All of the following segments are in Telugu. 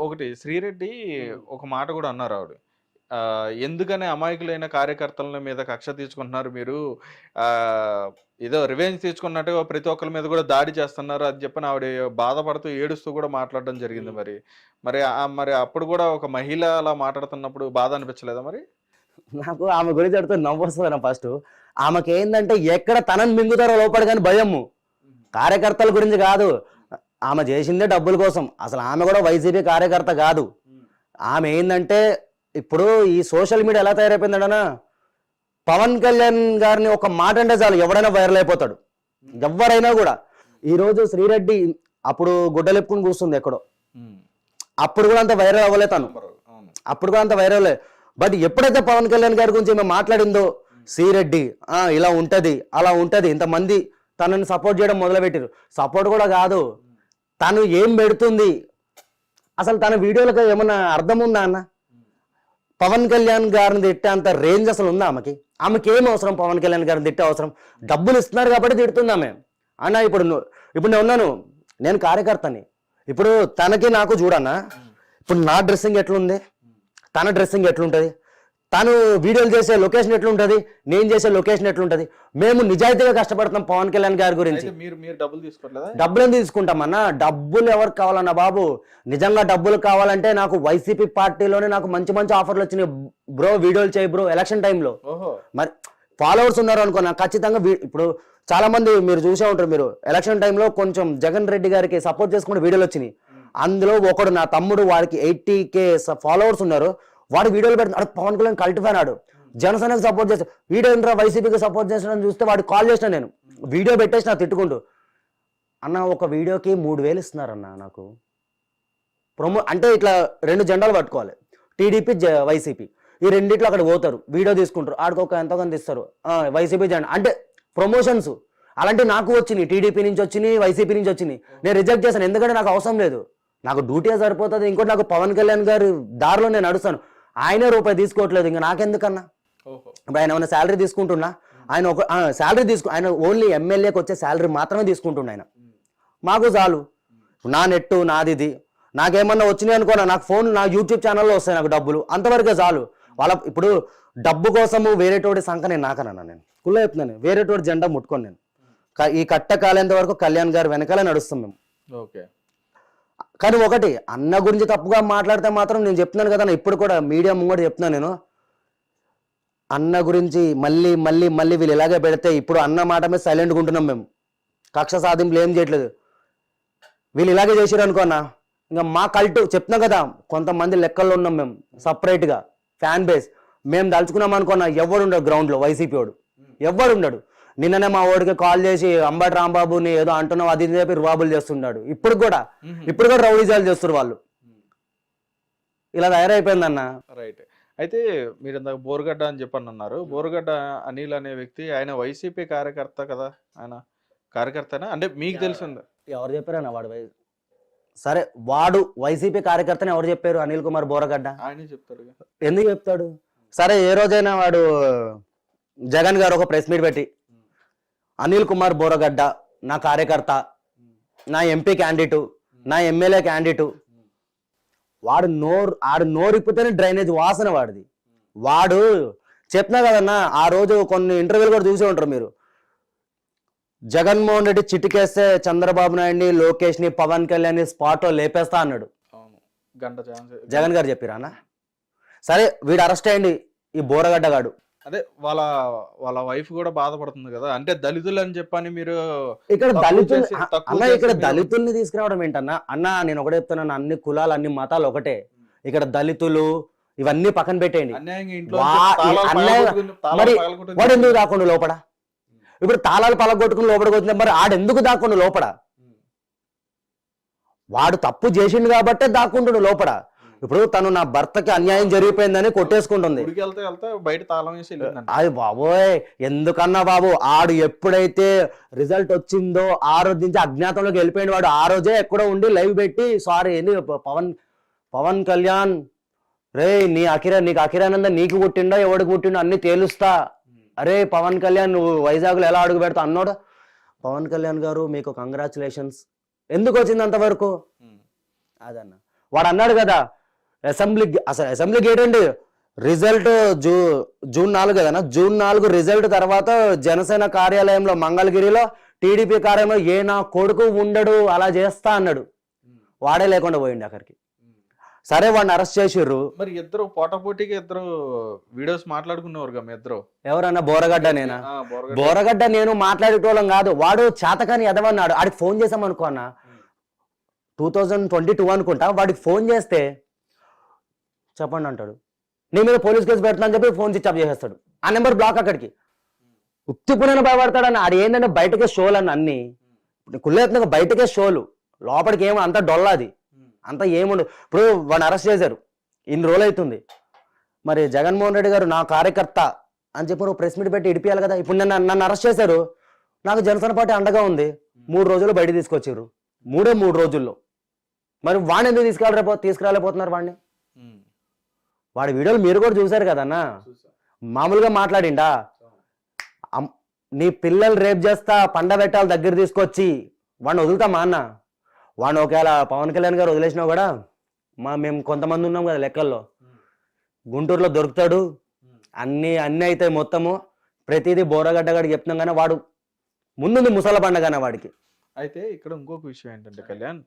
ఒకటి శ్రీరెడ్డి ఒక మాట కూడా అన్నారు ఆవిడ. ఎందుకని అమాయకులైన కార్యకర్తల మీద కక్ష తీసుకుంటున్నారు మీరు? ఏదో రివెంజ్ తీసుకున్నట్టుగా ప్రతి ఒక్కరి మీద కూడా దాడి చేస్తున్నారు అని చెప్పని ఆవిడ బాధపడుతూ, ఏడుస్తూ కూడా మాట్లాడడం జరిగింది మరి. మరి మరి అప్పుడు కూడా ఒక మహిళ అలా మాట్లాడుతున్నప్పుడు బాధ అనిపించలేదా మరి? నాకు ఆమె గురించి అడిగితే నవ్వు వస్తుంది ఫస్ట్. ఆమెకి ఏంటంటే ఎక్కడ తనని మింగుతారో లోపల కానీ భయము. కార్యకర్తల గురించి కాదు, ఆమె చేసిందే డబ్బుల కోసం. అసలు ఆమె కూడా వైసీపీ కార్యకర్త కాదు. ఆమె ఏంటంటే ఇప్పుడు ఈ సోషల్ మీడియా ఎలా తయారైపోయిందన్నా, పవన్ కళ్యాణ్ గారిని ఒక మాట అంటే చాలు ఎవడైనా వైరల్ అయిపోతాడు, ఎవరైనా కూడా. ఈరోజు శ్రీరెడ్డి అప్పుడు గుడ్డలెప్పుకుని కూర్చుంది ఎక్కడో, అప్పుడు కూడా అంత వైరల్ అవ్వలే తను, అప్పుడు కూడా అంత వైరల్. బట్ ఎప్పుడైతే పవన్ కళ్యాణ్ గారి గురించి మేము మాట్లాడిందో, శ్రీరెడ్డి ఇలా ఉంటది అలా ఉంటది, ఇంతమంది తనని సపోర్ట్ చేయడం మొదలుపెట్టారు. సపోర్ట్ కూడా కాదు, తను ఏం పెడుతుంది అసలు తన వీడియోలకు ఏమన్నా అర్థం ఉందా అన్న? పవన్ కళ్యాణ్ గారిని తిట్టే అంత రేంజ్ అసలు ఉందా ఆమెకి? ఆమెకి ఏం అవసరం పవన్ కళ్యాణ్ గారిని తిట్టే అవసరం? డబ్బులు ఇస్తున్నారు కాబట్టి తిడుతుంది ఆమె. అన్న ఇప్పుడు నేను ఉన్నాను, నేను కార్యకర్తని. ఇప్పుడు తనకి నాకు చూడన్నా, ఇప్పుడు నా డ్రెస్సింగ్ ఎట్లుంది, తన డ్రెస్సింగ్ ఎట్లుంటుంది, తను వీడియోలు చేసే లొకేషన్ ఎట్లుంటుంది, నేను చేసే లొకేషన్ ఎట్లుంటుంది. మేము నిజాయితీగా కష్టపడుతున్నాం పవన్ కళ్యాణ్ గారి గురించి. డబ్బులు ఎందుకు తీసుకుంటామన్నా? డబ్బులు ఎవరికి కావాలన్నా బాబు? నిజంగా డబ్బులు కావాలంటే నాకు వైసీపీ పార్టీలోనే నాకు మంచి మంచి ఆఫర్లు వచ్చినాయి బ్రో, వీడియోలు చేయి బ్రో ఎలక్షన్ టైంలో. మరి ఫాలోవర్స్ ఉన్నారు అనుకో, నాకు ఖచ్చితంగా ఇప్పుడు చాలా మంది మీరు చూసే ఉంటారు, మీరు ఎలక్షన్ టైంలో కొంచెం జగన్ రెడ్డి గారికి సపోర్ట్ చేసుకుంటే వీడియోలు వచ్చినాయి. అందులో ఒకడు నా తమ్ముడు, వాడికి 80K ఫాలోవర్స్ ఉన్నారు. వాడు వీడియోలు పెడుతున్నాడు, పవన్ కళ్యాణ్ కల్ట్ ఫ్యాన్, ఆడు జనసేనకు సపోర్ట్ చేస్తాడు, వీడియో ఏంట్రా వైసీపీకి సపోర్ట్ చేస్తాడని చూస్తే వాడికి కాల్ చేసిన, నేను వీడియో పెట్టేసి నాకు తిట్టుకుంటూ. అన్న ఒక వీడియోకి 3000 ఇస్తున్నారన్న నాకు ప్రమో. అంటే ఇట్లా 2 జెండాలు పట్టుకోవాలి, టీడీపీ వైసీపీ, ఈ రెండిట్లో అక్కడ పోతారు, వీడియో తీసుకుంటారు, ఆడికి ఒక ఎంతో కొంత ఇస్తారు వైసీపీ జెండా అంటే ప్రమోషన్స్. అలాంటి నాకు వచ్చినాయి, టీడీపీ నుంచి వచ్చినాయి, వైసీపీ నుంచి వచ్చినాయి. నేను రిజెక్ట్ చేశాను, ఎందుకంటే నాకు అవసరం లేదు, నాకు డ్యూటీ సరిపోతుంది. ఇంకోటి నాకు పవన్ కళ్యాణ్ గారి దారిలో నేను నడుస్తాను, ఆయనే రూపాయి తీసుకోవట్లేదు, ఇంకా నాకెందుకన్నా? ఇప్పుడు ఆయన ఏమైనా శాలరీ తీసుకుంటున్నా, ఆయన ఒక శాలరీ ఆయన ఓన్లీ ఎమ్మెల్యేకి వచ్చే శాలరీ మాత్రమే తీసుకుంటున్నా ఆయన. మాకు చాలు, నా నెట్టు నాది, ఇది నాకేమన్నా వచ్చినాయి అనుకోనా, నాకు ఫోన్ నా యూట్యూబ్ ఛానల్లో వస్తాయి నాకు డబ్బులు, అంతవరకే చాలు. వాళ్ళ ఇప్పుడు డబ్బు కోసము వేరేటోడి సంఖ నేను నాకనన్నా, నేను కుళ్ళ చెప్తున్నాను, వేరేటోడి జెండా ముట్టుకొని నేను ఈ కట్ట కాలేంత వరకు కళ్యాణ్ గారు వెనకాలే నడుస్తాం మేము. ఓకే. కానీ ఒకటి, అన్న గురించి తప్పుగా మాట్లాడితే మాత్రం నేను చెప్తున్నాను కదా, ఇప్పుడు కూడా మీడియా ముంగట చెప్తున్నాను నేను, అన్న గురించి మళ్ళీ మళ్ళీ మళ్ళీ వీళ్ళు ఇలాగే పెడితే, ఇప్పుడు అన్న మాట మీద సైలెంట్గా ఉంటున్నాం మేము, కక్ష సాధింపులు ఏం చేయట్లేదు. వీళ్ళు ఇలాగే చేసారు అనుకోన్నా, ఇంకా మా కల్ట్ చెప్తున్నాం కదా, కొంతమంది లెక్కల్లో ఉన్నాం మేము సపరేట్గా ఫ్యాన్ బేస్. మేము దలుచుకున్నాం అనుకున్నా, ఎవడు ఉండడు గ్రౌండ్లో వైసీపీ వాడు, ఎవడు ఉండడు. నిన్ననే మా వాడికి కాల్ చేసి అంబటి రాంబాబుని ఏదో అంటున్నావు అది చెప్పి రుబాబులు చేస్తున్నాడు. ఇప్పుడు కూడా రౌడీజాలు చేస్తారు వాళ్ళు. ఇలా తయారైపోయిందన్న. రైట్. అయితే మీరు ఇందాక బోరుగడ్డ అని చెప్పని అన్నారు. బోరుగడ్డ అనిల్ అనే వ్యక్తి ఆయన వైసీపీ కార్యకర్త కదా, ఆయన కార్యకర్తనా అంటే మీకు తెలిసిందా? ఎవరు చెప్పారన్న వాడు? సరే, వాడు వైసీపీ కార్యకర్తని ఎవరు చెప్పారు? అనిల్ కుమార్ బోరగడ్డ ఆయనే చెప్తాడు. ఎందుకు చెప్తాడు? సరే, ఏ రోజైనా వాడు జగన్ గారు ఒక ప్రెస్ మీట్ పెట్టి అనిల్ కుమార్ బోరగడ్డ నా కార్యకర్త, నా ఎంపీ క్యాండిడేటు, నా ఎమ్మెల్యే క్యాండిడేటు, వాడు నోరిప్పితేనే డ్రైనేజ్ వాసన వాడిది. వాడు చెప్పినా కదన్నా, ఆ రోజు కొన్ని ఇంటర్వ్యూలు కూడా చూసే ఉంటారు మీరు, జగన్మోహన్ రెడ్డి చిటికేస్తే చంద్రబాబు నాయుడిని, లోకేష్ ని, పవన్ కళ్యాణ్ ని స్పాట్ లో లేపేస్తా అన్నాడు. జగన్ గారు చెప్పిరా అన్న? సరే, వీడు అరెస్ట్ అయ్యండి, ఈ బోరగడ్డ గాడు. అదే వాళ్ళ వైఫ్ కూడా బాధపడుతుంది కదా, అంటే దళితులు అని చెప్పని మీరు ఇక్కడ దళితుల్ని తీసుకురావడం ఏంటన్నా? అన్న నేను ఒకటే చెప్తున్నాను, అన్ని కులాలు అన్ని మతాలు ఒకటే. ఇక్కడ దళితులు ఇవన్నీ పక్కన పెట్టేయండి. మరి వాడు ఎందుకు దాక్కుండా లోపడ? ఇప్పుడు తాళాలు పలగొట్టుకుని లోపలికి వచ్చిన మరి ఆడెందుకు దాక్కుండా లోపడ? వాడు తప్పు చేసిండు కాబట్టే దాక్కుంటుడు లోపల. ఇప్పుడు తను నా భర్తకి అన్యాయం జరిగిపోయిందని కొట్టేసుకుంటుంది. అది బాబోయ్, ఎందుకన్నా బాబు, ఆడు ఎప్పుడైతే రిజల్ట్ వచ్చిందో ఆ రోజు నుంచి అజ్ఞాతంలోకి వెళ్ళిపోయిన వాడు. ఆ రోజే ఎక్కడో ఉండి లైవ్ పెట్టి సారీ పవన్ కళ్యాణ్ రే నీకు అఖిరానంద నీకు పుట్టిండో ఎవడికి పుట్టిండో అన్ని తేలుస్తా, అరే పవన్ కళ్యాణ్ నువ్వు వైజాగ్లో ఎలా అడుగు పెడతా అన్నాడు. పవన్ కళ్యాణ్ గారు మీకు కంగ్రాచులేషన్స్. ఎందుకు వచ్చింది అంతవరకు? అదన్న వాడు అన్నాడు కదా అసెంబ్లీ గేట్ అండి రిజల్ట్ జూన్ 4 కదనా, జూన్ 4 రిజల్ట్ తర్వాత జనసేన కార్యాలయంలో మంగళగిరిలో టీడీపీ కార్యాలయంలో ఏ నా కొడుకు ఉండడు అలా చేస్తా అన్నాడు. వాడే లేకుండా పోయింది అక్కడికి. సరే వాడిని అరెస్ట్ చేసిర్రు. మరి ఇద్దరు పోటాపోటీగా ఇద్దరు వీడియోస్ మాట్లాడుకునేవారు మీ ఇద్దరు. ఎవరన్నా బోరగడ్డ నేనా? బోరగడ్డ నేను మాట్లాడేటోళ్ళం కాదు. వాడు చేతకాని ఎదవన్నాడు. ఆడికి ఫోన్ చేసాం అనుకో అన్న, 2022 అనుకుంటా. వాడికి ఫోన్ చేస్తే చెప్పండి అంటాడు, నీ మీద పోలీస్ కేసు పెడతా అని చెప్పి ఫోన్ స్విచ్ ఆఫ్ చేసేస్తాడు. ఆ నెంబర్ బ్లాక్ అక్కడికి. ఉత్తిపునైనా భయపడతాడన్న. ఆడు ఏంటంటే బయటకే షోలు అన్న అన్ని కుళ్ళేత్తుగా బయటకే షోలు, లోపలికి ఏమో అంత డొల్లాది అంత ఏముండు. ఇప్పుడు వాడిని అరెస్ట్ చేశారు, ఇన్ని రోజులు అవుతుంది. మరి జగన్మోహన్ రెడ్డి గారు నా కార్యకర్త అని చెప్పి నువ్వు ప్రెస్ మీట్ పెట్టి ఇడిపియాలి కదా. ఇప్పుడు నన్ను అరెస్ట్ చేశారు, నాకు జనసేన పార్టీ అండగా ఉంది. 3 రోజులు బయట తీసుకొచ్చారు, 3 రోజుల్లో. మరి వాడిని ఎందుకు తీసుకురాలేకపోతున్నారు వాడిని? వాడి వీడియోలు మీరు కూడా చూశారు కదన్నా. మామూలుగా మాట్లాడిండా, నీ పిల్లలు రేప్ చేస్తా పండబెట్టాలి దగ్గర తీసుకొచ్చి వాడిని వదులుతామా అన్న? వాడిని ఒకవేళ పవన్ కళ్యాణ్ గారు వదిలేసినా కూడా మేము కొంతమంది ఉన్నాం కదా లెక్కల్లో, గుంటూరులో దొరుకుతాడు, అన్ని అవుతాయి మొత్తము. ప్రతిదీ బోరగడ్డ గారికి చెప్తున్నాం కానీ వాడు ముందుంది ముసల పండగనే వాడికి. అయితే ఇక్కడ ఇంకొక విషయం ఏంటంటే కళ్యాణ్,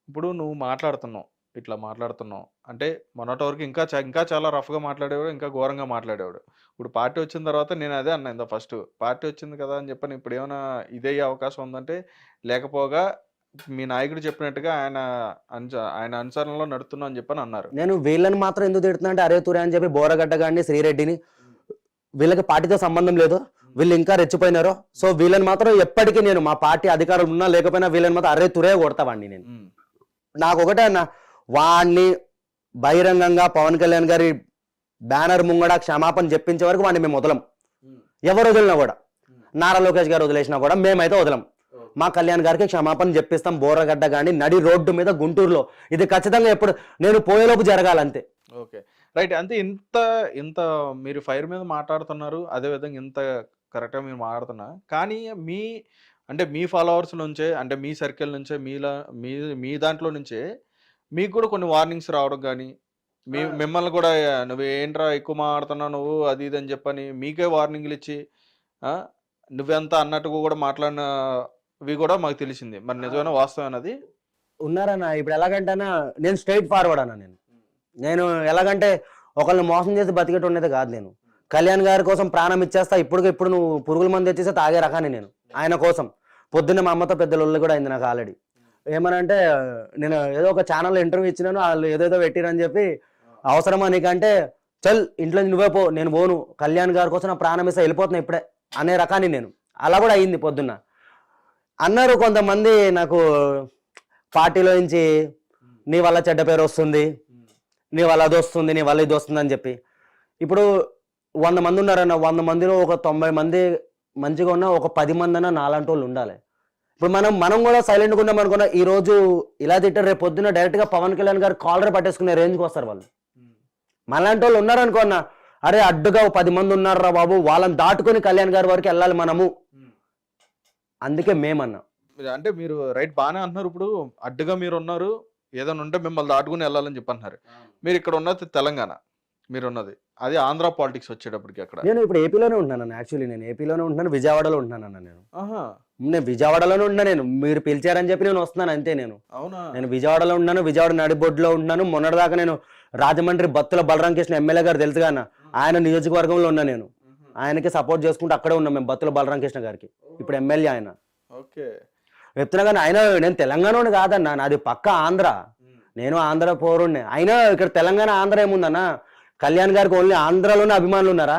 ఇప్పుడు నువ్వు మాట్లాడుతున్నావు, ఇట్లా మాట్లాడుతున్నావు అంటే మొన్నటి వరకు ఇంకా చాలా రఫ్గా మాట్లాడేవాడు, ఇంకా ఘోరంగా మాట్లాడేవాడు. ఇప్పుడు పార్టీ వచ్చిన తర్వాత నేను అదే అన్నా ఇంత ఫస్ట్, పార్టీ వచ్చింది కదా అని చెప్పని ఇప్పుడు ఏమైనా ఇదే అవకాశం ఉందంటే, లేకపోగా మీ నాయకుడు చెప్పినట్టుగా ఆయన అనుసరణలో నడుతున్నా అని చెప్పని అన్నారు. నేను వీళ్ళని మాత్రం ఎందుకు తిడుతున్నా అంటే, అరే తురే అని చెప్పి బోరగడ్డ గారిని శ్రీరెడ్డిని, వీళ్ళకి పార్టీతో సంబంధం లేదు, వీళ్ళు ఇంకా రెచ్చిపోయినారు. సో వీళ్ళని మాత్రం ఎప్పటికీ నేను మా పార్టీ అధికారులు ఉన్నా లేకపోయినా వీళ్ళని మాత్రం అరే తురే కొడతావాడిని నేను. నాకు ఒకటే అన్న, వాడిని బహిరంగంగా పవన్ కళ్యాణ్ గారి బ్యానర్ ముంగడ క్షమాపణ చెప్పించే వరకు వాడిని మేము వదలం. ఎవరు వదిలినా కూడా, నారా లోకేష్ గారు వదిలేసినా కూడా మేమైతే వదలం. మా కళ్యాణ్ గారికి క్షమాపణ చెప్పిస్తాం. బోరగడ్డ కానీ నడి రోడ్డు మీద గుంటూరులో ఇది ఖచ్చితంగా ఎప్పుడు నేను పోయేలోపు జరగాలంతే. Okay right. అంతే. ఇంత మీరు ఫైర్ మీద మాట్లాడుతున్నారు, అదేవిధంగా ఇంత కరెక్ట్గా మీరు మాట్లాడుతున్నా కానీ మీ ఫాలోవర్స్ నుంచే, అంటే మీ సర్కిల్ నుంచే, మీ దాంట్లో నుంచే మీకు కూడా కొన్ని వార్నింగ్స్ రావడం కానీ, మిమ్మల్ని కూడా నువ్వు ఏంట్రా ఎక్కువ మాట్లాడుతున్నావు నువ్వు అది ఇది అని చెప్పని మీకే వార్నింగ్లు ఇచ్చి నువ్వెంత అన్నట్టుగా కూడా మాట్లాడినవి కూడా మాకు తెలిసింది. మరి నిజమైన వాస్తవం అన్నది ఉన్నారన్న. ఇప్పుడు ఎలాగంటేనా, నేను స్ట్రైట్ ఫార్వర్డ్ అన్న. నేను ఎలాగంటే ఒకళ్ళని మోసం చేసి బతికేట ఉండేది కాదు. నేను కళ్యాణ్ గారి కోసం ప్రాణం ఇచ్చేస్తా, ఇప్పుడు నువ్వు పురుగుల మంది తెచ్చేస్తే తాగే రకాన్ని నేను ఆయన కోసం. పొద్దున్న మా అమ్మతో పెద్ద లొల్లి కూడా అయింది నాకు ఆల్రెడీ. ఏమనంటే, నేను ఏదో ఒక ఛానల్లో ఇంటర్వ్యూ ఇచ్చినాను, వాళ్ళు ఏదేదో పెట్టిరని చెప్పి, అవసరమా నీకంటే చల్ ఇంట్లో నువ్వే పో, నేను పోను, కళ్యాణ్ గారి కోసం నా ప్రాణం ఇస్తా, వెళ్ళిపోతున్నా ఇప్పుడే అనే రకాన్ని నేను. అలా కూడా అయింది పొద్దున్న. అన్నారు కొంతమంది నాకు పార్టీలో నుంచి, నీ వల్ల చెడ్డ పేరు వస్తుంది, నీ వల్ల అది వస్తుంది, నీ వల్ల ఇది వస్తుంది అని చెప్పి. ఇప్పుడు 100 మంది ఉన్నారన్న, 100 మందిలో ఒక 90 మంది మంచిగా ఉన్నా, ఒక 10 మంది అన్నా నాలాంటి వాళ్ళు ఉండాలి. ఇప్పుడు మనం కూడా సైలెంట్గా ఉన్నాం అనుకున్నా, ఈ రోజు ఇలా తిట్టారు, రేపు పొద్దున్న డైరెక్ట్గా పవన్ కళ్యాణ్ గారు కాలర్ పట్టేసుకునే రేంజ్కి వస్తారు వాళ్ళు. మనలాంటి వాళ్ళు ఉన్నారనుకున్నా, అరే అడ్డుగా 10 మంది ఉన్నారా బాబు, వాళ్ళని దాటుకొని కళ్యాణ్ గారి వరకు వెళ్ళాలి మనము. అందుకే మేమన్నా. అంటే మీరు రైట్ బాగానే అంటున్నారు. ఇప్పుడు అడ్డుగా మీరు ఉన్నారు, ఏదైనా ఉంటే మిమ్మల్ని దాటుకుని వెళ్ళాలని చెప్పి అంటున్నారు. మీరు ఇక్కడ ఉన్నది తెలంగాణ, మీరు ఉన్నది అది ఆంధ్ర పాలిటిక్స్ వచ్చేటప్పటికి. అక్కడ నేను ఇప్పుడు ఏపీలోనే ఉంటున్నాను. యాక్చువల్లీ నేను ఏపీలోనే ఉంటున్నాను, విజయవాడలో ఉంటున్నాను. నేను విజయవాడలోనే ఉంటున్నా. నేను మీరు పిలిచారని చెప్పి నేను వస్తున్నాను అంతే. నేను విజయవాడలో ఉన్నాను, విజయవాడ నడిబొడ్డులో ఉంటున్నాను. మొన్నటిదాకా నేను రాజమండ్రి బత్తుల బలరాం కృష్ణ ఎమ్మెల్యే గారు తెలుసుగా అన్న, ఆయన నియోజకవర్గంలో ఉన్నా. నేను ఆయనకి సపోర్ట్ చేసుకుంటూ అక్కడే ఉన్నాం మేము, బత్తుల బలరాం కృష్ణ గారికి. ఇప్పుడు ఎమ్మెల్యే ఆయన. చెప్తున్నా కానీ ఆయన, నేను తెలంగాణ కాదన్నా, నాది పక్క ఆంధ్ర. నేను ఆంధ్ర పౌరుణ్ణి. అయినా ఇక్కడ తెలంగాణ ఆంధ్ర ఏముందన్న, కళ్యాణ్ గారికి ఓన్లీ ఆంధ్రాలోనే అభిమానులు ఉన్నారా?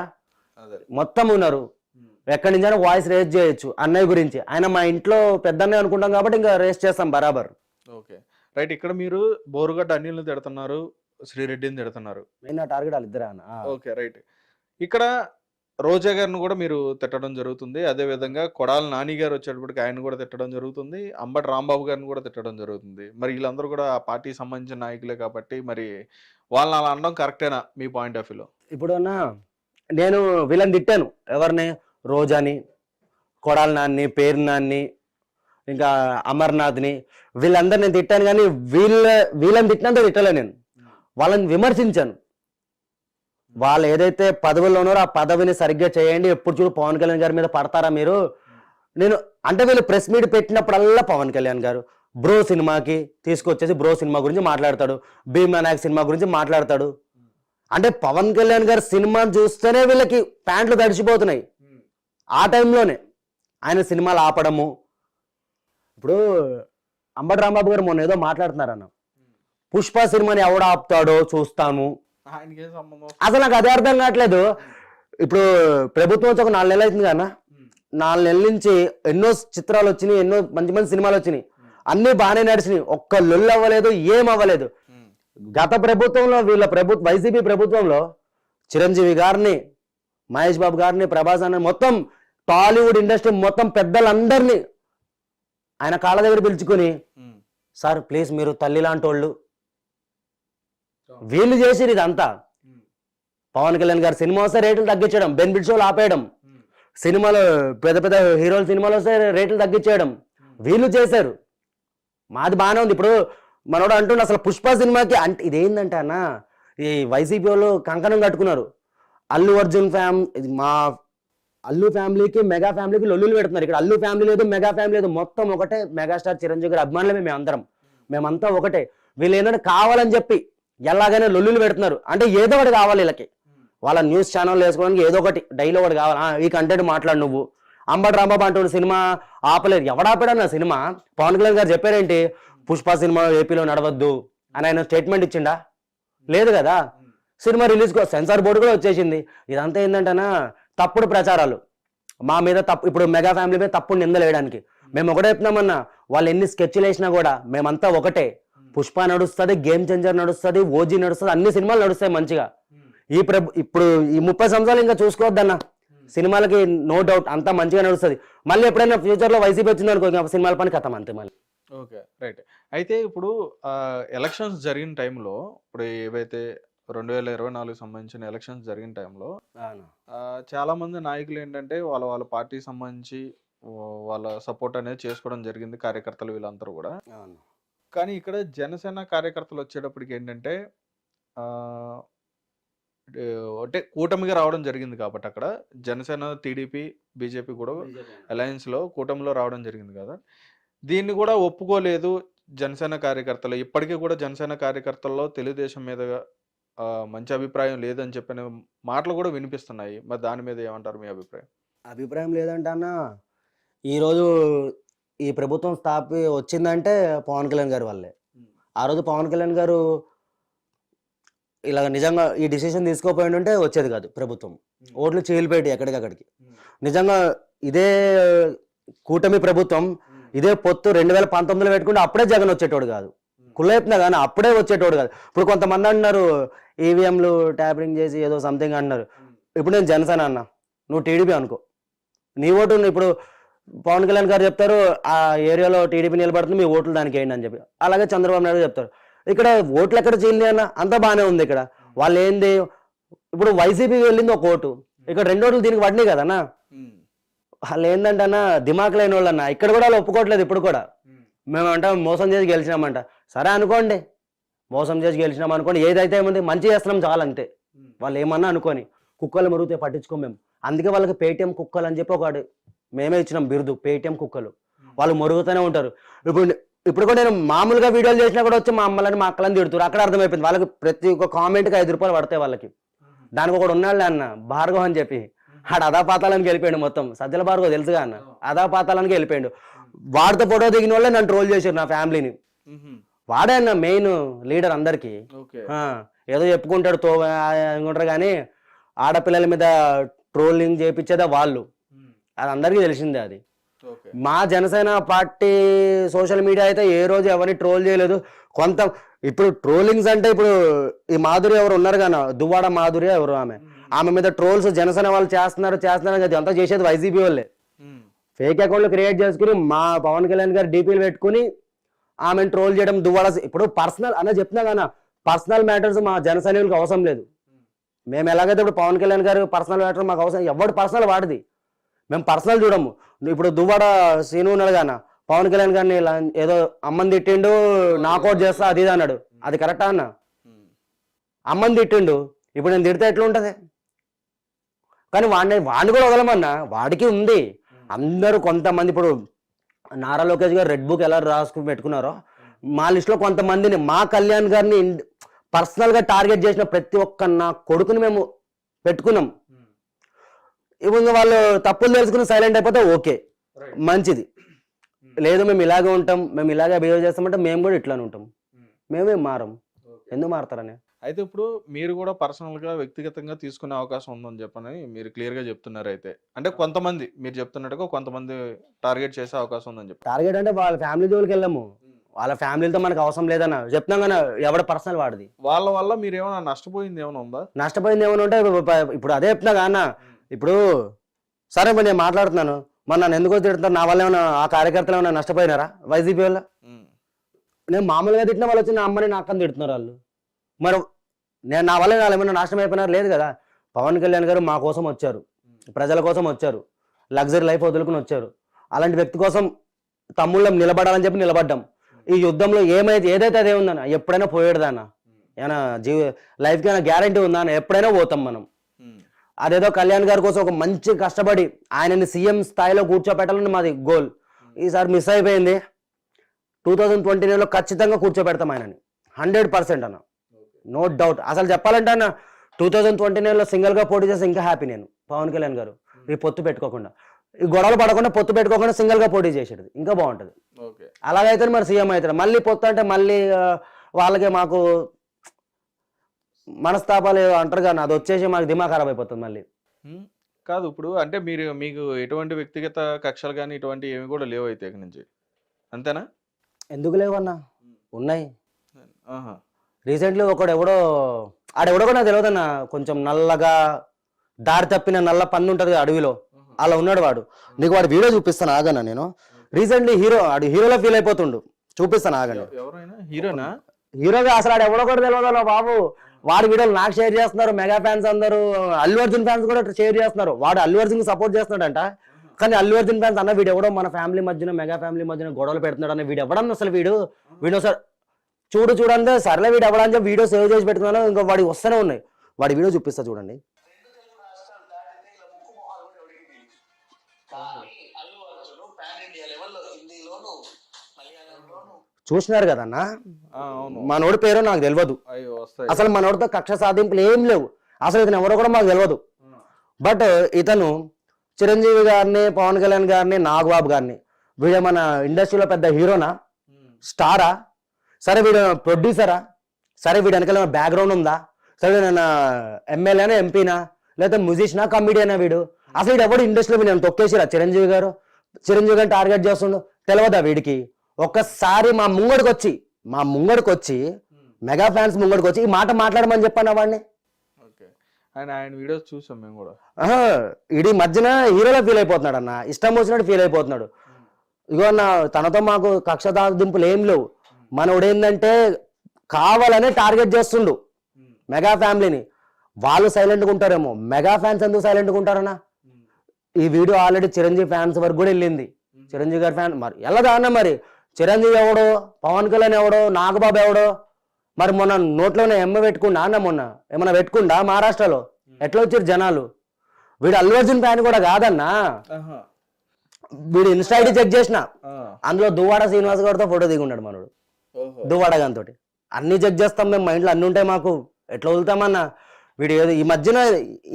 మొత్తం ఉన్నారు. ఎక్కడి నుంచైనా వాయిస్ రేస్ చేయొచ్చు అన్నయ్య గురించి. ఆయన మా ఇంట్లో పెద్దన్నయ్య అనుకుంటాం కాబట్టి ఇంకా రేస్ చేస్తాం బరాబర్. Okay right. ఇక్కడ మీరు బోరుగడ్డ అనిల్ని తిడుతున్నారు, శ్రీరెడ్డిని తిడుతున్నారు. నా టార్గెట్ వాళ్ళిద్దరే అన్న. Okay right. ఇక్కడ రోజా గారిని కూడా మీరు తిట్టడం జరుగుతుంది, అదే విధంగా కొడాలి నాని గారు వచ్చేటప్పటికి ఆయన కూడా తిట్టడం జరుగుతుంది, అంబటి రాంబాబు గారిని కూడా తిట్టడం జరుగుతుంది. మరి వీళ్ళందరూ కూడా ఆ పార్టీకి సంబంధించిన నాయకులే కాబట్టి మరి వాళ్ళని అలా అనడం కరెక్టేనా మీ పాయింట్ ఆఫ్ వ్యూలో? ఇప్పుడు అన్న నేను వీళ్ళని తిట్టాను, ఎవరిని? రోజాని, కొడాలి నాన్ని, పేరు నాన్ని, ఇంకా అమర్నాథ్ని, వీళ్ళందరూ నేను తిట్టాను, కానీ వీళ్ళని తిట్టినంత తిట్టలే నేను. వాళ్ళని విమర్శించాను. వాళ్ళు ఏదైతే పదవుల్లో ఉన్నారో ఆ పదవిని సరిగ్గా చేయండి. ఎప్పుడు చూడు పవన్ కళ్యాణ్ గారి మీద పడతారా మీరు? నేను అంటే వీళ్ళు ప్రెస్ మీట్ పెట్టినప్పుడల్లా పవన్ కళ్యాణ్ గారు బ్రో సినిమాకి తీసుకొచ్చేసి బ్రో సినిమా గురించి మాట్లాడతాడు, భీమ్ నాయక్ సినిమా గురించి మాట్లాడతాడు. అంటే పవన్ కళ్యాణ్ గారి సినిమాని చూస్తేనే వీళ్ళకి ప్యాంట్లు తడిచిపోతున్నాయి. ఆ టైంలోనే ఆయన సినిమాలు ఆపడము. ఇప్పుడు అంబటి రాంబాబు గారు మొన్న ఏదో మాట్లాడుతున్నారన్న, పుష్ప సినిమాని ఎవడు ఆపుతాడో చూస్తాము. ఆయనకేం సంబంధం? అసలు నాకు అదే అర్థం కావట్లేదు. ఇప్పుడు ప్రభుత్వం వచ్చి ఒక 4 నెలలు అవుతుంది కన్నా, 4 నెలల నుంచి ఎన్నో చిత్రాలు వచ్చినాయి, ఎన్నో మంచి మంచి సినిమాలు వచ్చినాయి, అన్ని బాగానే నడిచినాయి, ఒక్క లొల్లు అవ్వలేదు, ఏం అవ్వలేదు. గత ప్రభుత్వంలో వీళ్ళ వైసీపీ ప్రభుత్వంలో చిరంజీవి గారిని, మహేష్ బాబు గారిని, ప్రభాస్ అన్న మొత్తం టాలీవుడ్ ఇండస్ట్రీ మొత్తం పెద్దలందరినీ ఆయన కాళ్ళ దగ్గర పిలుచుకుని, సార్ ప్లీజ్ మీరు తల్లి లాంటి వాళ్ళు, వీళ్ళు చేసిరు ఇదంతా. పవన్ కళ్యాణ్ గారు సినిమా వస్తే రేట్లు తగ్గించడం, బెనిఫిట్ షోలు ఆపేయడం, సినిమాలో పెద్ద పెద్ద హీరోల సినిమాలు వస్తే రేట్లు తగ్గించేయడం వీళ్ళు చేశారు. మాది బాగానే ఉంది. ఇప్పుడు మనోడు అంటుండే అసలు పుష్ప సినిమాకి అంటే ఇదేంటంటే అన్న, ఈ వైసీపీ వాళ్ళు కంకణం కట్టుకున్నారు. అల్లు అర్జున్ మా అల్లు ఫ్యామిలీకి మెగా ఫ్యామిలీకి లొల్లులు పెడుతున్నారు. ఇక్కడ అల్లు ఫ్యామిలీ లేదు, మెగా ఫ్యామిలీ లేదు, మొత్తం ఒకటే. మెగాస్టార్ చిరంజీవి గారి అభిమానులమే మేమంతా ఒకటే. వీళ్ళు ఏంటంటే కావాలని చెప్పి ఎలాగైనా లొల్లులు పెడుతున్నారు. అంటే ఏదో ఒకటి కావాలి వీళ్ళకి, వాళ్ళ న్యూస్ ఛానల్ వేసుకోవడానికి ఏదో ఒకటి డైలీ ఒకటి కావాలి. ఈ కంటెంట్ మాట్లాడు నువ్వు. అంబటి రాంబాబు అంటూ సినిమా ఆపలేదు, ఎవడాపాడన్న సినిమా? పవన్ కళ్యాణ్ గారు చెప్పారేంటి, పుష్ప సినిమా ఏపీలో నడవద్దు అని ఆయన స్టేట్మెంట్ ఇచ్చిండా? లేదు కదా. సినిమా రిలీజ్ సెన్సార్ బోర్డు కూడా వచ్చేసింది. ఇదంతా ఏంటంటేనా తప్పుడు ప్రచారాలు మా మీద, ఇప్పుడు మెగా ఫ్యామిలీ మీద తప్పుడు నిందలు వేయడానికి. మేము ఒకటే చెప్తున్నామన్నా, వాళ్ళు ఎన్ని స్కెచ్లు వేసినా కూడా మేమంతా ఒకటే. పుష్ప నడుస్తుంది, గేమ్ చేంజర్ నడుస్తుంది, ఓజీ నడుస్తుంది, అన్ని సినిమాలు నడుస్తాయి మంచిగా. ఇప్పుడు ఈ 30 సంవత్సరాలు ఇంకా చూసుకోవద్దన్న, సినిమాలకి నో డౌట్ అంతా మంచిగా నడుస్తుంది. మళ్ళీ ఎప్పుడైనా ఫ్యూచర్ లో వైసీపీ వచ్చింది అనుకో, సినిమాల పని కథం అంతే మళ్ళీ. Okay, right. అయితే ఇప్పుడు ఎలక్షన్స్ జరిగిన టైంలో, ఇప్పుడు ఏవైతే 2024 సంబంధించిన ఎలక్షన్స్ జరిగిన టైంలో చాలా మంది నాయకులు ఏంటంటే వాళ్ళ పార్టీకి సంబంధించి వాళ్ళ సపోర్ట్ అనేది చేసుకోవడం జరిగింది, కార్యకర్తలు వీళ్ళందరూ కూడా. కానీ ఇక్కడ జనసేన కార్యకర్తలు వచ్చేటప్పటికి ఏంటంటే అంటే కూటమిగా రావడం జరిగింది కాబట్టి అక్కడ జనసేన, టీడీపీ, బీజేపీ కూడా అలయన్స్లో కూటమిలో రావడం జరిగింది కదా. దీన్ని కూడా ఒప్పుకోలేదు జనసేన కార్యకర్తలు. ఇప్పటికీ కూడా జనసేన కార్యకర్తల్లో తెలుగుదేశం మీద మంచి అభిప్రాయం లేదని చెప్పిన మాటలు కూడా వినిపిస్తున్నాయి. మరి దాని మీద ఏమంటారు మీ అభిప్రాయం? అభిప్రాయం లేదంటే అన్న, ఈరోజు ఈ ప్రభుత్వం వచ్చిందంటే పవన్ కళ్యాణ్ గారి వల్లే. ఆ రోజు పవన్ కళ్యాణ్ గారు ఇలాగ నిజంగా ఈ డిసిషన్ తీసుకోపోయి ఉంటే వచ్చేది కాదు ప్రభుత్వం. ఓట్లు చీలిపోయి ఎక్కడికక్కడికి. నిజంగా ఇదే కూటమి ప్రభుత్వం, ఇదే పొత్తు 2019లో పెట్టుకుంటే అప్పుడే జగన్ వచ్చేటోడు కాదు, కులైపునా కానీ అప్పుడే వచ్చేటోడు కాదు. ఇప్పుడు కొంతమంది అంటున్నారు ఈవీఎంలు ట్యాపరింగ్ చేసి ఏదో సంథింగ్ అంటున్నారు. ఇప్పుడు నేను జనసేన అన్న, నువ్వు టీడీపీ అనుకో, నీ ఓటు ఇప్పుడు పవన్ కళ్యాణ్ గారు చెప్తారు ఆ ఏరియాలో టీడీపీ నిలబడుతుంది, మీ ఓట్లు దానికి వేయండి అని చెప్పి. అలాగే చంద్రబాబు నాయుడు చెప్తారు. ఇక్కడ ఓట్లు ఎక్కడ చీలి అన్న, అంతా బాగానే ఉంది. ఇక్కడ వాళ్ళు ఏంది, ఇప్పుడు వైసీపీకి వెళ్ళింది ఒక ఓటు, ఇక్కడ 2 ఓట్లు దీనికి పడినాయి కదన్నా. వాళ్ళు ఏంటంటే అన్న దిమాక్ లేని వాళ్ళు అన్న. ఇక్కడ కూడా వాళ్ళు ఒప్పుకోవట్లేదు. ఇప్పుడు కూడా మేమంట మోసం చేసి గెలిచినామంట. సరే అనుకోండి, మోసం చేసి గెలిచినాం అనుకోండి, ఏదైతే ఏముంది మంచి చేస్తున్నాం చాలంతే. వాళ్ళు ఏమన్నా అనుకోని, కుక్కలు మరుగుతే పట్టించుకోం మేము. అందుకే వాళ్ళకి పేటీఎం కుక్కలు అని చెప్పి ఒకటి మేమే ఇచ్చినాం బిరుదు, పేటీఎం కుక్కలు. వాళ్ళు మరుగుతూనే ఉంటారు. ఇప్పుడు కూడా నేను మామూలుగా వీడియోలు చేసినా కూడా వచ్చి మా అమ్మలని మా అక్కలని తిడుతారు. అక్కడ అర్థమైపోయింది వాళ్ళకి ప్రతి ఒక్క కామెంట్కి 5 రూపాయలు పడతాయి వాళ్ళకి. దానికి ఒకటి ఉన్నాళ్ళే అన్న, భార్గవ్ అని చెప్పి, ఆడు అదాపాతాలని వెళ్ళిపోయాడు మొత్తం. సజ్జల భార్గవ్ తెలుసుగా అన్న, అదాపాతాలని వెళ్ళిపోయాడు. వాడితో ఫోటో దిగిన వాళ్ళే నన్ను ట్రోల్ చేశారు నా ఫ్యామిలీని. వాడే అన్న మెయిన్ లీడర్ అందరికి. ఏదో చెప్పుకుంటాడు అనుకుంటారు కానీ ఆడపిల్లల మీద ట్రోలింగ్ చేయించేదా వాళ్ళు, అది అందరికీ తెలిసిందే. అది మా జనసేన పార్టీ సోషల్ మీడియా అయితే ఏ రోజు ఎవరిని ట్రోల్ చేయలేదు. ఇప్పుడు ట్రోలింగ్స్ అంటే ఇప్పుడు ఈ మాధురి ఎవరు ఉన్నారు కానీ, దువ్వాడ మాధురి ఎవరు, ఆమె మీద ట్రోల్స్ జనసేన వాళ్ళు చేస్తున్నారు అది అంతా చేసేది వైసీపీ వాళ్ళే. ఫేక్ అకౌంట్లు క్రియేట్ చేసుకుని మా పవన్ కళ్యాణ్ గారు డీపీలు పెట్టుకుని ఆమెను ట్రోల్ చేయడం, దువ్వాడ. ఇప్పుడు పర్సనల్ అన్న చెప్తున్నా కానీ పర్సనల్ మ్యాటర్స్ మా జనసైనికులకు అవసరం లేదు. మేము ఎలాగైతే ఇప్పుడు పవన్ కళ్యాణ్ గారు పర్సనల్ మ్యాటర్ మాకు అవసరం, ఎవడు పర్సనల్ వాడిది, మేము పర్సనల్ చూడము. ఇప్పుడు దువ్వాడ సీను ఉన్నాడు కానీ పవన్ కళ్యాణ్ గారిని ఏదో అమ్మని తిట్టిండు నాకౌట్ చేస్తా అది ఇది అన్నాడు. అది కరెక్టా అన్న? అమ్మని తిట్టిండు, ఇప్పుడు నేను తిడితే ఎట్లా ఉంటుంది? కానీ వాడిని కూడా వదలమన్నా, వాడికి ఉంది. అందరూ కొంతమంది ఇప్పుడు నారా లోకేష్ గారు రెడ్ బుక్ ఎలా రాసుకుని పెట్టుకున్నారో, మా లిస్టులో కొంతమందిని మా కళ్యాణ్ గారిని పర్సనల్గా టార్గెట్ చేసిన ప్రతి ఒక్క నా కొడుకుని మేము పెట్టుకున్నాం. ఇప్పుడు వాళ్ళు తప్పులు తెలుసుకుని సైలెంట్ అయిపోతే ఓకే, మంచిది. లేదు మేము ఇలాగే ఉంటాం, మేము ఇలాగే బిహేవ్ చేస్తామంటే మేము కూడా ఇట్లానే ఉంటాం, మేమేం మారం. ఎందుకు మారుతారని? అయితే ఇప్పుడు మీరు కూడా పర్సనల్గా వ్యక్తిగతంగా తీసుకునే అవకాశం ఉందని చెప్పని మీరు క్లియర్గా చెప్తున్నారు. అయితే అంటే కొంతమంది మీరు చెప్తున్నట్టుగా కొంతమంది టార్గెట్ చేసే అవకాశం ఉందని చెప్పి. టార్గెట్ అంటే వాళ్ళ ఫ్యామిలీ జోలికి వెళ్ళాము, వాళ్ళ ఫ్యామిలీతో మనకు అవసరం లేదన్న చెప్తున్నాం కానీ ఎవడ పర్సనల్ వాడిది. వాళ్ళ వల్ల మీరు ఏమైనా నష్టపోయింది ఏమైనా ఉందా? నష్టపోయింది ఏమైనా ఉంటే ఇప్పుడు అదే చెప్తున్నా అన్న. ఇప్పుడు సరే మరి నేను మాట్లాడుతున్నాను, మరి నన్ను ఎందుకో తిడుతున్నారు, నా వల్ల ఏమైనా ఆ కార్యకర్తలు ఏమైనా నష్టపోయినారా వైసీపీ వల్ల? నేను మామూలుగా తిట్టిన వాళ్ళు వచ్చి నా అమ్మని నా అక్కని తిడుతున్నారు వాళ్ళు. మరి నేను నా వల్ల వాళ్ళు ఏమైనా నాశనం అయిపోయినారు? లేదు కదా. పవన్ కళ్యాణ్ గారు మా కోసం వచ్చారు, ప్రజల కోసం వచ్చారు, లగ్జరీ లైఫ్ వదులుకుని వచ్చారు. అలాంటి వ్యక్తి కోసం తమ్ముళ్ళం నిలబడాలని చెప్పి నిలబడ్డాం. ఈ యుద్ధంలో ఏదైతే అదే ఉందన్న, ఎప్పుడైనా పోయేదాన్న, ఏమైనా లైఫ్కి ఏమైనా గ్యారంటీ ఉందా అన్న? ఎప్పుడైనా పోతాం మనం. అదేదో కళ్యాణ్ గారి కోసం ఒక మంచి కష్టపడి ఆయనని సీఎం స్థాయిలో కూర్చోపెట్టాలని మాది గోల్. ఈసారి మిస్ అయిపోయింది. 2029లో ఖచ్చితంగా కూర్చోబెడతాం ఆయనని 100% అన్న, నో డౌట్. అసలు చెప్పాలంటే అన్న 2029లో సింగిల్గా పోటీ చేస్తే ఇంకా హ్యాపీ నేను. పవన్ కళ్యాణ్ గారు ఈ పొత్తు పెట్టుకోకుండా, ఈ గొడవలు పడకుండా, పొత్తు పెట్టుకోకుండా సింగిల్గా పోటీ చేసేది ఇంకా బాగుంటుంది. అలాగైతే మరి సీఎం అవుతాడు. మళ్ళీ పొత్తు అంటే మళ్ళీ వాళ్ళకి మాకు మనస్తాపాలు అంటారు కానీ అది వచ్చేసి మాకు దిమాగ్ ఖరాబ్ అయిపోతుంది మళ్ళీ. కాదు ఇప్పుడు అంటే మీకు ఎటువంటి వ్యక్తిగత కక్షలు కానీ ఇటువంటి ఏమి కూడా లేవు అయితే ఇక నుంచి, అంతేనా? ఎందుకు లేవన్నా, ఉన్నాయి. రీసెంట్లీ ఆడెవడో కూడా నాకు తెలియదన్న, కొంచెం నల్లగా దారి తప్పిన నల్ల పన్ను ఉంటుంది అడవిలో, అలా ఉన్నాడు వాడు. నీకు వాడు వీడియో చూపిస్తాను ఆగన్నా. నేను రీసెంట్లీ హీరోలో ఫీల్ అయిపోతుండు, చూపిస్తాను ఆగండి. హీరోగా అసలు ఆడు ఎవడో కూడా తెలియదు బాబు. వాడి వీడియోలు నాకు షేర్ చేస్తున్నారు మెగా ఫ్యాన్స్ అందరూ, అల్లు అర్జున్ ఫ్యాన్స్ కూడా షేర్ చేస్తున్నారు. వాడు అల్లు అర్జున్ సపోర్ట్ చేస్తున్నాడంట, కానీ అల్లు అర్జున్ ఫ్యాన్స్ అన్న వీడు ఎవడో మన ఫ్యామిలీ మధ్యన మెగా ఫ్యామిలీ మధ్యన గొడవలు పెడుతున్నాడు అన్న. వీడు ఎవడన్నా అసలు వీడు సార్ చూడండి సర్లే వీడు ఎవడని చెప్పి వీడియో సేవ్ చేసి పెట్టుకున్నాను. ఇంకా వాడి వస్తూనే ఉన్నాయి. వాడి వీడియో చూపిస్తా చూడండి. చూసినారు కదన్నా, మనోడి పేరు నాకు తెలియదు అసలు. మనోడితో కక్ష సాధింపులు ఏం లేవు అసలు. ఇతను ఎవరో కూడా మాకు తెలియదు. బట్ ఇతను చిరంజీవి గారిని, పవన్ కళ్యాణ్ గారిని, నాగబాబు గారిని, వీడు మన ఇండస్ట్రీలో పెద్ద హీరోనా, స్టారా, సరే వీడు ప్రొడ్యూసరా, సరే వీడు వెనకాల బ్యాక్గ్రౌండ్ ఉందా, సరే వీడు ఎమ్మెల్యేనా, ఎంపీనా, లేకపోతే మ్యూజిషియనా, కమిడియనా? వీడు అసలు వీడు ఎవడు ఇండస్ట్రీలో నేను తొక్కేసిరా? చిరంజీవి గారిని టార్గెట్ చేస్తుండు, తెలియదా వీడికి? ఒక్కసారి మా ముంగడికి వచ్చి మెగా ఫ్యాన్స్ ముంగడికి వచ్చి ఈ మాట మాట్లాడమని చెప్పాను వాడిని. ఆయన వీడియోస్ చూసాం మేము కూడా. ఇది మధ్యన హీరోలో ఫీల్ అయిపోతున్నాడు అన్న, ఇష్టం వచ్చినట్టు ఫీల్ అయిపోతున్నాడు. ఇగో అన్న, తనతో మాకు కక్ష దింపులు ఏం లేవు. మనోడు ఏంటంటే కావాలనే టార్గెట్ చేస్తుండు మెగా ఫ్యామిలీని. వాళ్ళు సైలెంట్గా ఉంటారేమో, మెగా ఫ్యాన్స్ ఎందుకు సైలెంట్గా ఉంటారన్నా? ఈ వీడియో ఆల్రెడీ చిరంజీవి ఫ్యాన్స్ వరకు కూడా వెళ్ళింది. చిరంజీవి గారి ఫ్యాన్ మరి ఎలాగా అన్న? మరి చిరంజీవి ఎవడో, పవన్ కళ్యాణ్ ఎవడో, నాగబాబు ఎవడో, మరి మొన్న నోట్లోనే పెట్టుకుండా అన్న, మొన్న ఏమన్నా పెట్టుకుండా మహారాష్ట్రలో ఎట్లా వచ్చారు జనాలు? వీడు అల్లు అర్జున్ ఫ్యాన్ కూడా కాదన్నా. వీడు ఇన్స్టా ఐడి చెక్ చేసిన, అందులో దువ్వాడ శ్రీనివాస్ గారితో ఫోటో దిగున్నాడు మనోడు. దువ్వాడ గారితో అన్ని చెక్ చేస్తాం మేము, మైండ్లో అన్ని ఉంటాయి మాకు, ఎట్లా వదులుతామన్నా? వీడు ఏదో ఈ మధ్యన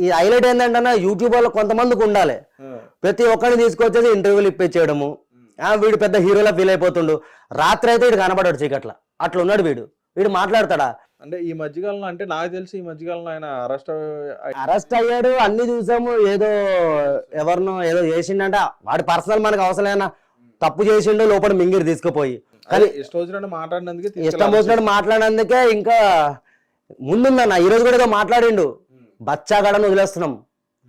ఈ హైలైట్ ఏంటంటే యూట్యూబ్ వాళ్ళు కొంతమందికి ఉండాలి, ప్రతి ఒక్కరిని తీసుకొచ్చేసి ఇంటర్వ్యూలు ఇప్పించేయడము. వీడు పెద్ద హీరోలా ఫీల్ అయిపోతుండు. రాత్రి అయితే వీడు కనబడాడు చీకట్ల, అట్లా ఉన్నాడు వీడు మాట్లాడతాడా? అంటే ఈ మధ్యకాలంలో, అంటే నాకు తెలిసి ఈ మధ్యకాలంలో ఆయన అరెస్ట్ అయ్యాడు, అన్ని చూసాము. ఎవరినో ఏదో చేసిండంట, వాడి పర్సనల్ మనకు అవసరమైనా తప్పు చేసిండు, లోపల మింగిరి తీసుకుపోయి. కానీ ఇష్టం వచ్చినట్టు మాట్లాడినందుకే ఇంకా ముందుందన్న. ఈరోజు కూడా ఏదో మాట్లాడిండు, బచ్చాగాడని వదిలేస్తున్నాం.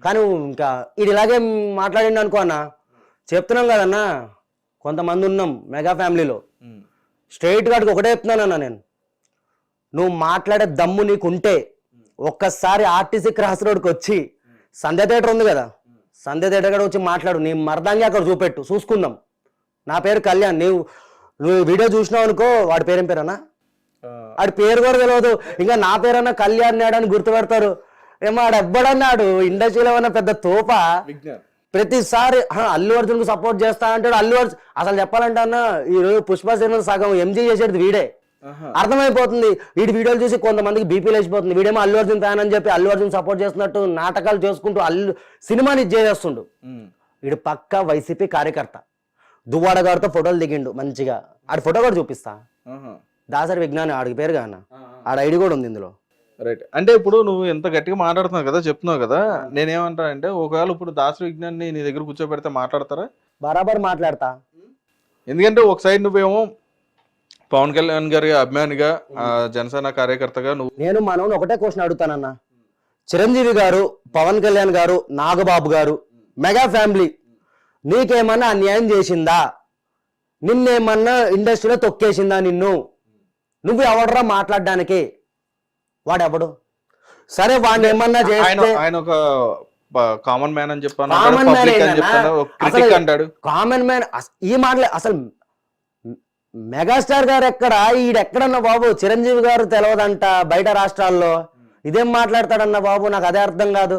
కానీ ఇంకా ఇది ఇలాగే మాట్లాడిండు అనుకో అన్న, చెప్తున్నాం కదన్నా. కొంతమంది ఉన్నాం మెగా ఫ్యామిలీలో, స్ట్రైట్ గాడికి ఒకటే చెప్తున్నానన్నా నేను, నువ్వు మాట్లాడే దమ్ము నీకుంటే ఒక్కసారి ఆర్టీసీ క్రాస్ రోడ్కి వచ్చి సంధ్య థియేటర్ ఉంది కదా, సంధ్య థియేటర్ కూడా వచ్చి మాట్లాడు. నీ మర్దాంగి అక్కడ చూపెట్టు, చూసుకుందాం. నా పేరు కళ్యాణ్. నువ్వు వీడియో చూసినావు అనుకో, వాడి పేరేం పేరన్నా, వాడి పేరు కూడా తెలియదు, ఇంకా నా పేరన్నా కళ్యాణ్ నాడు అని గుర్తుపెడతారు. ఏమో ఆడు ఎవ్వడన్నాడు ఇండస్ట్రీలో ఉన్న పెద్ద తోప. ప్రతిసారి అల్లు అర్జున్ కు సపోర్ట్ చేస్తా అంటాడు. అల్లు అర్జున్ అసలు చెప్పాలంటే అన్న ఈరోజు పుష్ప సినిమా సగం ఎంజీ చేసేది వీడే. అర్థమైపోతుంది. వీడి వీడియోలు చూసి కొంతమందికి బీపీ లేచిపోతుంది. వీడేమో అల్లు అర్జున్ ఫ్యాన్ అని చెప్పి అల్లు అర్జున్ సపోర్ట్ చేస్తున్నట్టు నాటకాలు చేసుకుంటూ సినిమాని చేస్తుండు. వీడు పక్కా వైసీపీ కార్యకర్త. దువ్వాడ గారితో ఫోటోలు దిగిండు మంచిగా. ఆడి ఫోటో కూడా చూపిస్తా. దాసరి విజ్ఞాని ఆడికి పేరు కాన, ఆడ ఐడి కూడా ఉంది ఇందులో. రైట్. అంటే ఇప్పుడు నువ్వు ఎంత గట్టిగా మాట్లాడుతున్నావు కదా, చెప్తున్నావు కదా, నేనేమంటా అంటే ఒకవేళ ఇప్పుడు దాసరి విజ్ఞాన్ని నీ దగ్గర కూర్చోబెడితే మాట్లాడతారా? బరాబర్ మాట్లాడతా. ఎందుకంటే ఒక సైడ్ నువ్వేమో పవన్ కళ్యాణ్ గారి అభిమానిగా, జనసేన కార్యకర్తగా నువ్వు. నేను మనోని ఒకటే క్వశ్చన్ అడుగుతానన్నా, చిరంజీవి గారు, పవన్ కళ్యాణ్ గారు, నాగబాబు గారు, మెగా ఫ్యామిలీ నీకేమన్నా అన్యాయం చేసిందా? నిన్నేమన్నా ఇండస్ట్రీలో తొక్కేసిందా? నువ్వు ఎవడరా మాట్లాడడానికి? వాడెవడు? సరే వాడిని ఏమన్నా చేస్తే ఆయన ఒక కామన్ మ్యాన్ అని చెప్పాను, కామన్ మ్యాన్. ఈ మాటలే అసలు మెగాస్టార్ గారు ఎక్కడ, ఈడెక్కడన్నా బాబు? చిరంజీవి గారు తెలియదంట బయట రాష్ట్రాల్లో, ఇదేం మాట్లాడతాడన్న బాబు? నాకు అదే అర్థం కాదు.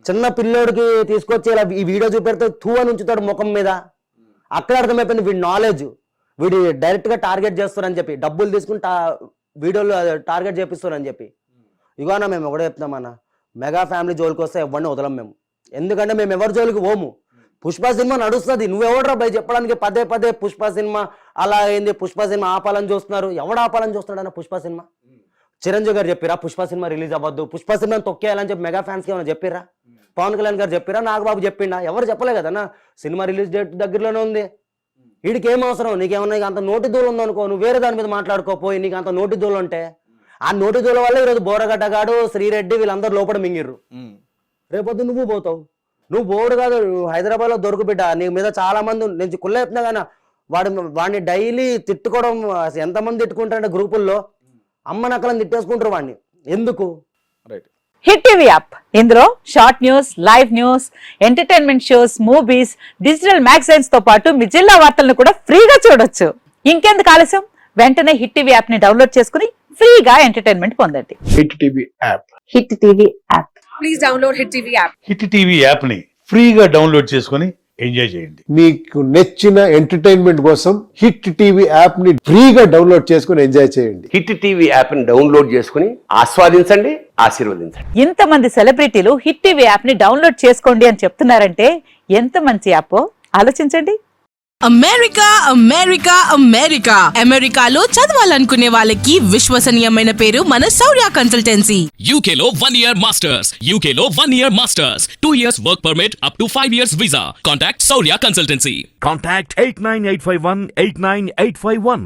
చిన్న పిల్లోడికి తీసుకొచ్చి ఇలా ఈ వీడియో చూపెడితే తూ అని ఉంచుతాడు ముఖం మీద. అక్కడ అర్థమైపోయింది వీడి నాలెడ్జ్. వీడి డైరెక్ట్ గా టార్గెట్ చేస్తారని చెప్పి, డబ్బులు తీసుకుని వీడియోలు టార్గెట్ చేపిస్తారని చెప్పి. ఇగోనా మేము ఒకటే చెప్తామన్నా, మెగా ఫ్యామిలీ జోలికి వస్తే ఎవరిని వదలం మేము. ఎందుకంటే మేము ఎవరి జోలికి పోము. పుష్ప సినిమా నడుస్తుంది. నువ్వెవడరా భయ చెప్పడానికి పదే పదే పుష్ప సినిమా అలా అయింది, పుష్ప సినిమా ఆపాలని చూస్తున్నారు. ఎవడు ఆపాలని చూస్తున్నాడన్న పుష్ప సినిమా? చిరంజీవి గారు చెప్పిరా పుష్ప సినిమా రిలీజ్ అవ్వద్దు, పుష్ప సినిమాని తొక్కేయాలని చెప్పి మెగా ఫ్యాన్స్కి ఏమైనా చెప్పిరా? పవన్ కళ్యాణ్ గారు చెప్పిరా? నాగబాబు చెప్పిండా? ఎవరు చెప్పలే కదన్నా. సినిమా రిలీజ్ డేట్ దగ్గరలోనే ఉంది. వీడికి ఏం అవసరం? నీకేమన్నా అంత నోటి దూలు ఉందనుకో, నువ్వు వేరే దాని మీద మాట్లాడుకోపోయి. నీకు అంత నోటి దూలు ఉంటే ఆ నోటి దూల వల్ల ఈరోజు బోరగడ్డగాడు, శ్రీరెడ్డి వీళ్ళందరూ లోపల మింగిర్రు. రేపొద్దు నువ్వు పోతావు. నువ్వు బోర్డు కాదు, హైదరాబాద్ లో దొరుకు బిడ్డ. నీ మీద చాలా మంది నేను కుళ్ళ చెప్తున్నా కానీ వాడిని డైలీ తిట్టుకోవడం ఎంతమంది తిట్టుకుంటారంటే గ్రూపుల్లో అమ్మ నక్కలను తిట్టేసుకుంటారు వాడిని. ఎందుకు? హిట్ టీవీ యాప్, ఇందులో short news, live news, entertainment shows, movies, digital magazines తో పాటు మీ జిల్లా వార్తలను కూడా ఫ్రీగా చూడొచ్చు. ఇంకెందుకు ఆలస్యం? వెంటనే హిట్ టీవీ యాప్ ని డౌన్లోడ్ చేసుకుని ఫ్రీగా ఎంటర్టైన్మెంట్ పొందండి. Hit TV app. Hit TV app. Please download hit TV app. Hit TV app ని ఫ్రీగా డౌన్లోడ్ చేసుకొని ఎంజాయ్ చేయండి. మీకు నచ్చిన ఎంటర్టైన్మెంట్ కోసం హిట్ టీవీ యాప్ ని ఫ్రీగా డౌన్లోడ్ చేసుకొని ఎంజాయ్ చేయండి. హిట్ టీవీ యాప్ ని డౌన్లోడ్ చేసుకుని ఆస్వాదించండి, ఆశీర్వదించండి. ఇంతమంది సెలబ్రిటీలు హిట్ టీవీ యాప్ ని డౌన్లోడ్ చేసుకోండి అని చెప్తున్నారంటే ఎంత మంచి యాప్ ఆలోచించండి. అమెరికా అమెరికా అమెరికా అమెరికాలో చదవాలనుకునే వాళ్ళకి విశ్వసనీయమైన పేరు మన శౌర్య కన్సల్టెన్సీ. UK లో 1 year masters. UK లో 1 year masters. 2 years work permit up to 5 years visa. Contact Saurya Consultancy. Contact 89851 89851.